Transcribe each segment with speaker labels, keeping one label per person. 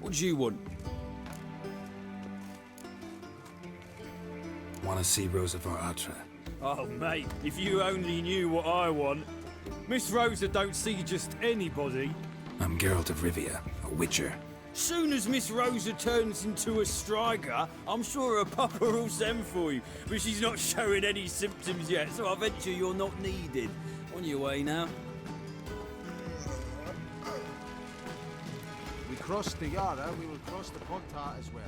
Speaker 1: What do you want?
Speaker 2: Want to see Rosa Atra.
Speaker 1: Oh, mate, if you only knew what I want. Miss Rosa don't see just anybody.
Speaker 2: I'm Geralt of Rivia, a Witcher.
Speaker 1: Soon as Miss Rosa turns into a striker, I'm sure her papa will send for you. But she's not showing any symptoms yet, so I venture you're not needed. On your way now.
Speaker 3: We cross the Yara, we will cross the Pontar as well.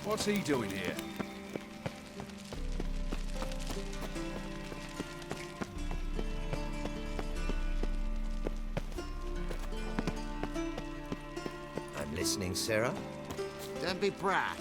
Speaker 4: What's he doing here?
Speaker 5: I'm listening, Sarah.
Speaker 3: Don't be brash.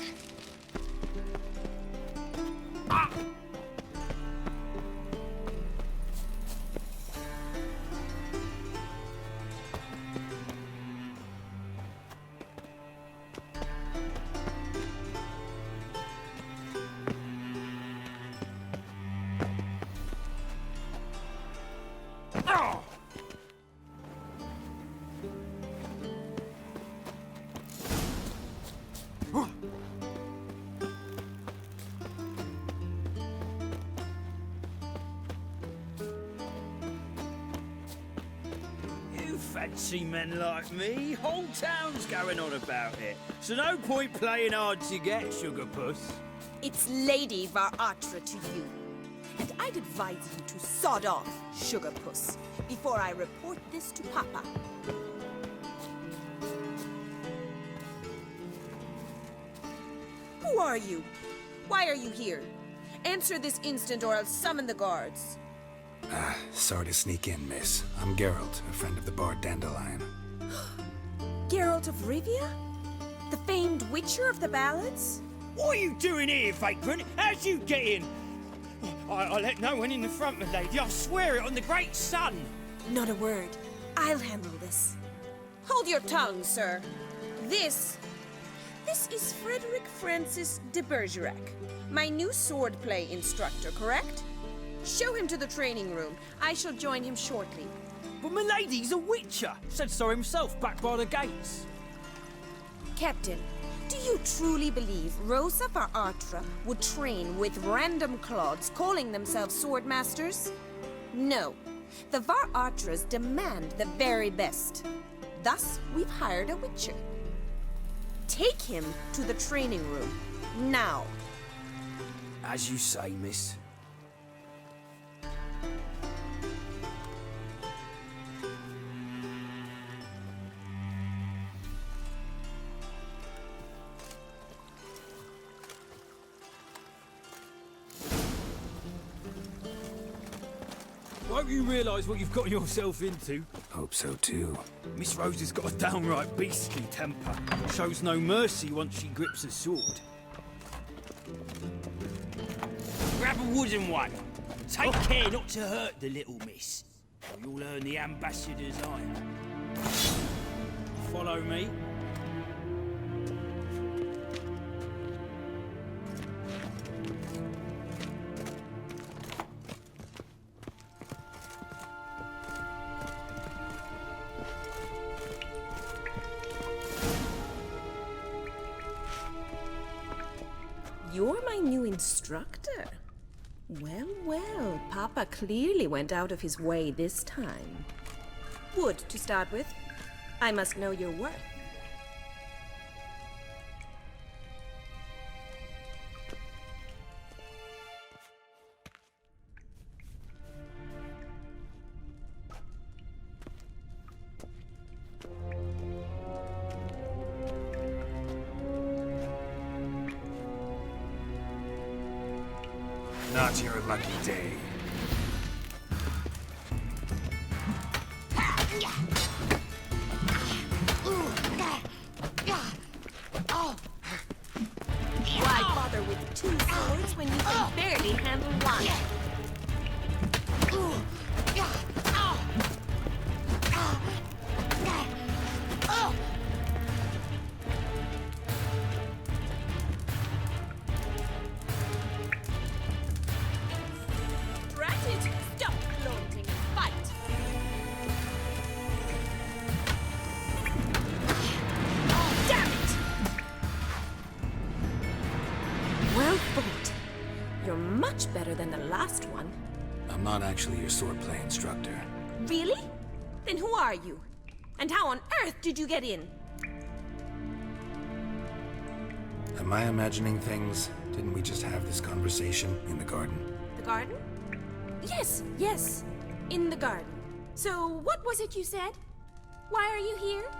Speaker 1: You fancy men like me? Whole town's going on about it. So no point playing hard to get, sugar puss.
Speaker 6: It's Lady Atra to you. And I'd advise you to sod off, sugar puss, before I report this to Papa. Who are you? Why are you here? Answer this instant or I'll summon the guards.
Speaker 2: Sorry to sneak in, miss. I'm Geralt, a friend of the bard Dandelion.
Speaker 6: Geralt of Rivia? The famed Witcher of the ballads?
Speaker 1: What are you doing here, vagrant? How'd you get in? I let no one in the front, my lady. I swear it on the great sun.
Speaker 6: Not a word. I'll handle this. Hold your tongue, sir. This is Frederick Francis de Bergerac, my new swordplay instructor, correct? Show him to the training room. I shall join him shortly.
Speaker 1: But my lady's a witcher. Said so himself back by the gates.
Speaker 6: Captain, do you truly believe Rosa Atra would train with random clods calling themselves sword masters? No. The Atras demand the very best. Thus, we've hired a witcher. Take him to the training room, now.
Speaker 1: As you say, miss. Hope you realise what you've got yourself into.
Speaker 2: Hope so too.
Speaker 1: Miss Rosa's got a downright beastly temper. Shows no mercy once she grips a sword. Grab a wooden one. Take care not to hurt the little miss, or you'll earn the ambassador's ire. Follow me.
Speaker 6: You're my new instructor. Well, well, Papa clearly went out of his way this time. Wood, to start with. I must know your worth.
Speaker 2: Not your lucky day.
Speaker 6: Why bother with two swords when you can barely handle one?
Speaker 2: not actually your swordplay instructor.
Speaker 6: Really? Then who are you? And how on earth did you get in?
Speaker 2: Am I imagining things? Didn't we just have this conversation in the garden?
Speaker 6: The garden? Yes. In the garden. So, what was it you said? Why are you here?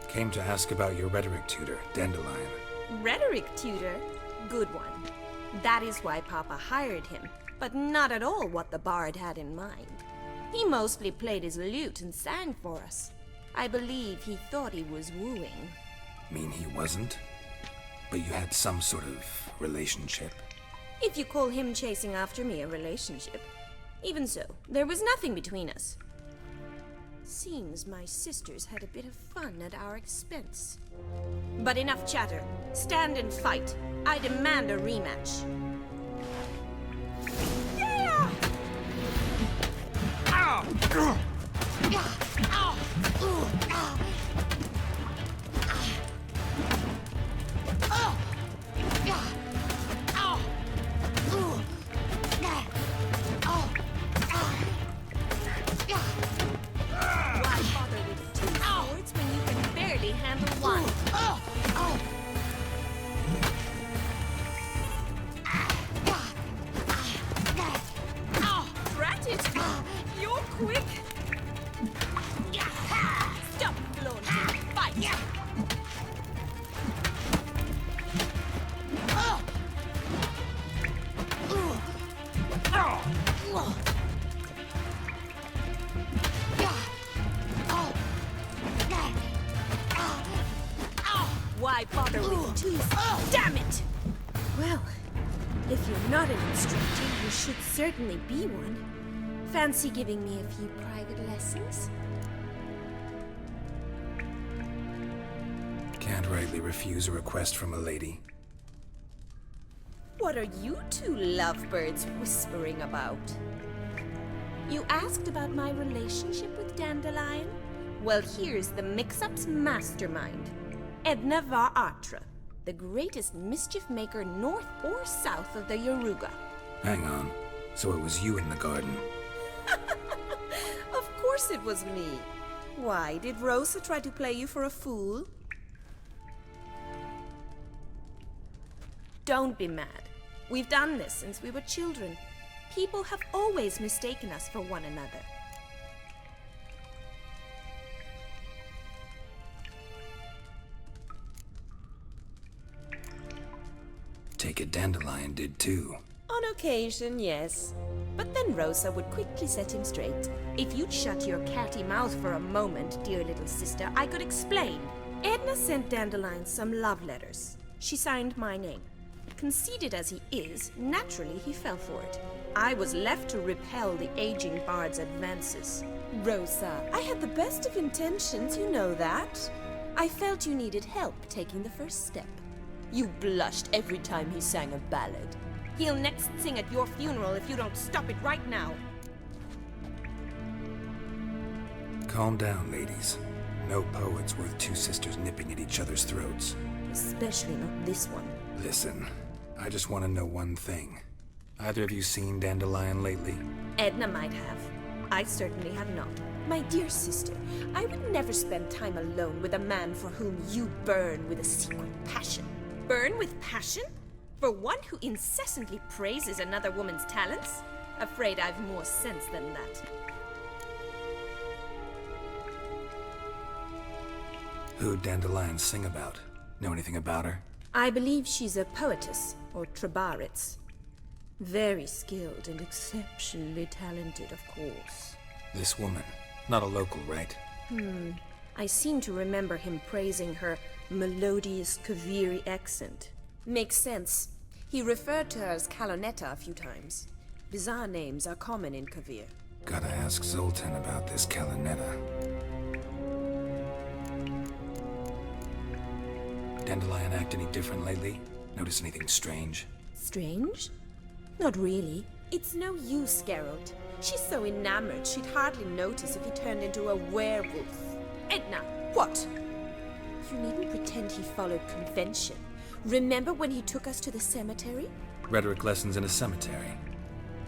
Speaker 2: Came to ask about your rhetoric tutor, Dandelion.
Speaker 6: Rhetoric tutor? Good one. That is why Papa hired him, but not at all what the bard had in mind. He mostly played his lute and sang for us. I believe he thought he was wooing.
Speaker 2: Mean he wasn't? But you had some sort of relationship.
Speaker 6: If you call him chasing after me a relationship. Even so, there was nothing between us. Seems my sisters had a bit of fun at our expense. But enough chatter. Stand and fight. I demand a rematch. Yeah!
Speaker 1: Ow!
Speaker 6: Why bother with two swords when you can barely handle one? Drat it! You're quick! Stop, flaunting! Fight! Why bother with two? Damn it! Well, if you're not an instructor, you should certainly be one. Fancy giving me a few private lessons?
Speaker 2: Can't rightly refuse a request from a lady.
Speaker 6: What are you two lovebirds whispering about? You asked about my relationship with Dandelion? Well, here's the mix-up's mastermind. Edna var Atra, the greatest mischief maker north or south of the Yaruga.
Speaker 2: Hang on. So it was you in the garden.
Speaker 6: Of course it was me. Why, did Rosa try to play you for a fool? Don't be mad. We've done this since we were children. People have always mistaken us for one another.
Speaker 2: Take it Dandelion did too.
Speaker 6: On occasion, yes. But then Rosa would quickly set him straight. If you'd shut your catty mouth for a moment, dear little sister, I could explain. Edna sent Dandelion some love letters. She signed my name. Conceited as he is, naturally he fell for it. I was left to repel the aging bard's advances. Rosa, I had the best of intentions, you know that. I felt you needed help taking the first step. You blushed every time he sang a ballad. He'll next sing at your funeral if you don't stop it right now.
Speaker 2: Calm down, ladies. No poet's worth two sisters nipping at each other's throats.
Speaker 6: Especially not this one.
Speaker 2: Listen, I just want to know one thing. Either of you seen Dandelion lately?
Speaker 6: Edna might have. I certainly have not. My dear sister, I would never spend time alone with a man for whom you burn with a secret passion. Burn with passion? For one who incessantly praises another woman's talents? Afraid I've more sense than that.
Speaker 2: Who'd Dandelion sing about? Know anything about her?
Speaker 6: I believe she's a poetess, or trabaritz. Very skilled and exceptionally talented, of course.
Speaker 2: This woman. Not a local, right?
Speaker 6: I seem to remember him praising her melodious Kaviri accent. Makes sense. He referred to her as Kalonetta a few times. Bizarre names are common in Kavir.
Speaker 2: Gotta ask Zoltan about this Kalonetta. Dandelion act any different lately? Notice anything strange?
Speaker 6: Strange? Not really. It's no use, Geralt. She's so enamored she'd hardly notice if he turned into a werewolf. Edna! What? You needn't pretend he followed convention. Remember when he took us to the cemetery?
Speaker 2: Rhetoric lessons in a cemetery.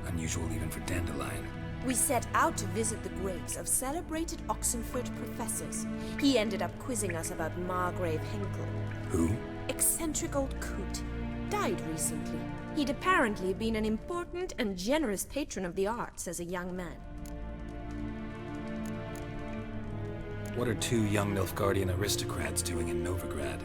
Speaker 2: I unusual even for Dandelion.
Speaker 6: We set out to visit the graves of celebrated Oxenford professors. He ended up quizzing us about Margrave Henkel.
Speaker 2: Who?
Speaker 6: Eccentric old coot. Died recently. He'd apparently been an important and generous patron of the arts as a young man.
Speaker 2: What are two young Nilfgaardian aristocrats doing in Novigrad?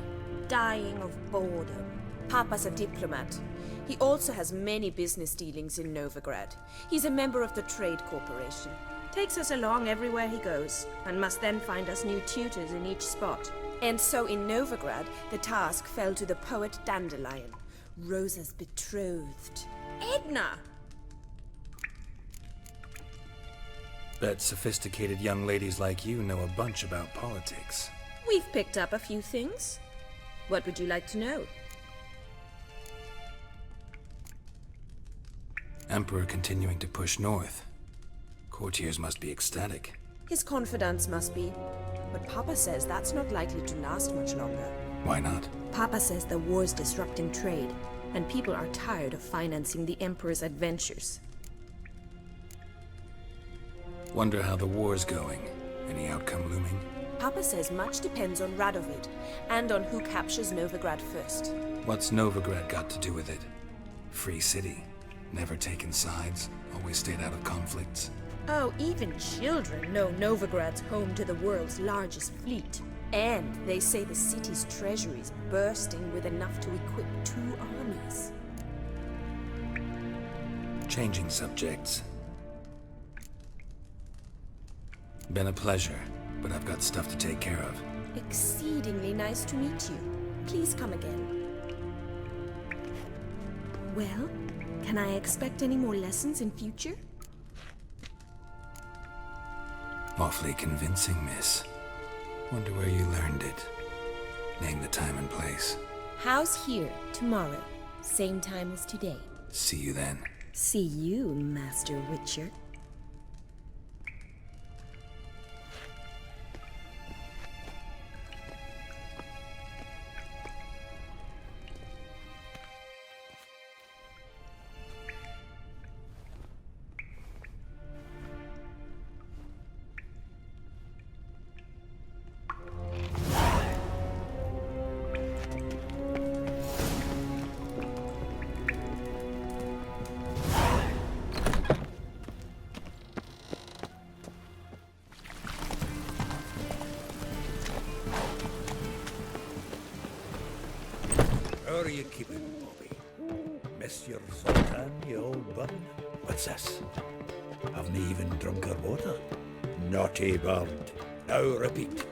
Speaker 6: Dying of boredom. Papa's a diplomat. He also has many business dealings in Novigrad. He's a member of the Trade Corporation. Takes us along everywhere he goes, and must then find us new tutors in each spot. And so in Novigrad, the task fell to the poet Dandelion, Rosa's betrothed. Edna!
Speaker 2: Bet sophisticated young ladies like you know a bunch about politics.
Speaker 6: We've picked up a few things. What would you like to know?
Speaker 2: Emperor continuing to push north. Courtiers must be ecstatic.
Speaker 6: His confidants must be. But Papa says that's not likely to last much longer.
Speaker 2: Why not?
Speaker 6: Papa says the war's disrupting trade, and people are tired of financing the Emperor's adventures.
Speaker 2: Wonder how the war's going. Any outcome looming?
Speaker 6: Papa says much depends on Radovid, and on who captures Novigrad first.
Speaker 2: What's Novigrad got to do with it? Free city. Never taken sides. Always stayed out of conflicts.
Speaker 6: Oh, even children know Novigrad's home to the world's largest fleet. And they say the city's treasury's bursting with enough to equip 2 armies.
Speaker 2: Changing subjects. Been a pleasure, but I've got stuff to take care of.
Speaker 6: Exceedingly nice to meet you. Please come again. Well, can I expect any more lessons in future?
Speaker 2: Awfully convincing, miss. Wonder where you learned it. Name the time and place.
Speaker 6: House here, tomorrow. Same time as today.
Speaker 2: See you then.
Speaker 6: See you, Master Witcher.
Speaker 7: How are you keeping, Bobby? Miss your sultan, you old bun? What's this? Haven't even drunk her water? Naughty bird. Now repeat.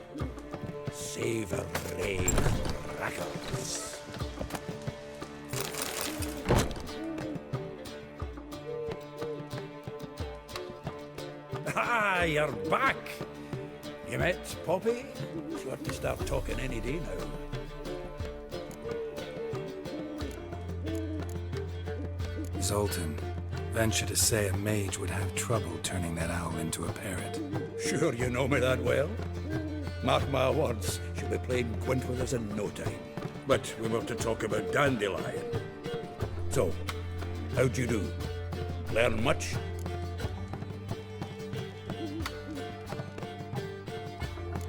Speaker 7: Savory crackers. Ah, you're back. You met Poppy? She ought to start talking any day now.
Speaker 2: Zoltan, venture to say a mage would have trouble turning that owl into a parrot.
Speaker 7: Sure you know me that well. Mark my words, she'll be playing quint with us in no time. But we were to talk about Dandelion. So, how'd you do? Learn much?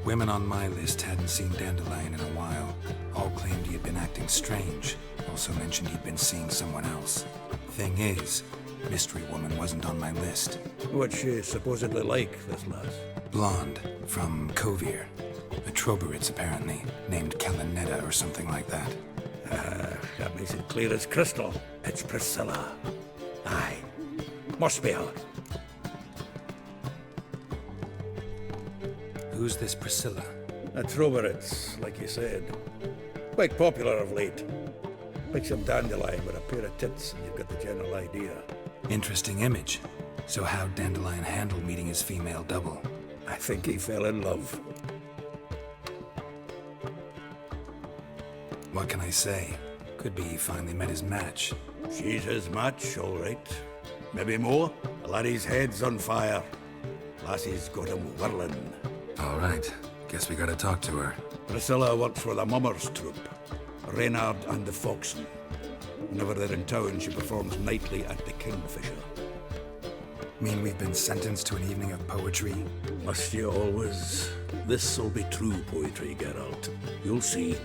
Speaker 2: Women on my list hadn't seen Dandelion in a while. All claimed he had been acting strange. Also mentioned he'd been seeing someone else. Thing is, Mystery Woman wasn't on my list.
Speaker 7: What's she supposedly like, this lass?
Speaker 2: Blonde, from Kovir. A Troberits, apparently, named Kalanetta or something like that.
Speaker 7: That makes it clear as crystal. It's Priscilla. Aye. Must be her.
Speaker 2: Who's this Priscilla?
Speaker 7: A Troberits, like you said. Quite popular of late. Picture Dandelion with a pair of tits and you've got the general idea.
Speaker 2: Interesting image. So how'd Dandelion handle meeting his female double?
Speaker 7: I think he fell in love.
Speaker 2: What can I say? Could be he finally met his match.
Speaker 7: She's his match, all right. Maybe more. The laddie's head's on fire. Lassie's got him whirling.
Speaker 2: All right. Guess we gotta talk to her.
Speaker 7: Priscilla works for the Mummers troupe. Reynard and the Foxen. Whenever they're in town, she performs nightly at the Kingfisher.
Speaker 2: Mean we've been sentenced to an evening of poetry?
Speaker 7: Must you always? This'll be true poetry, Geralt. You'll see.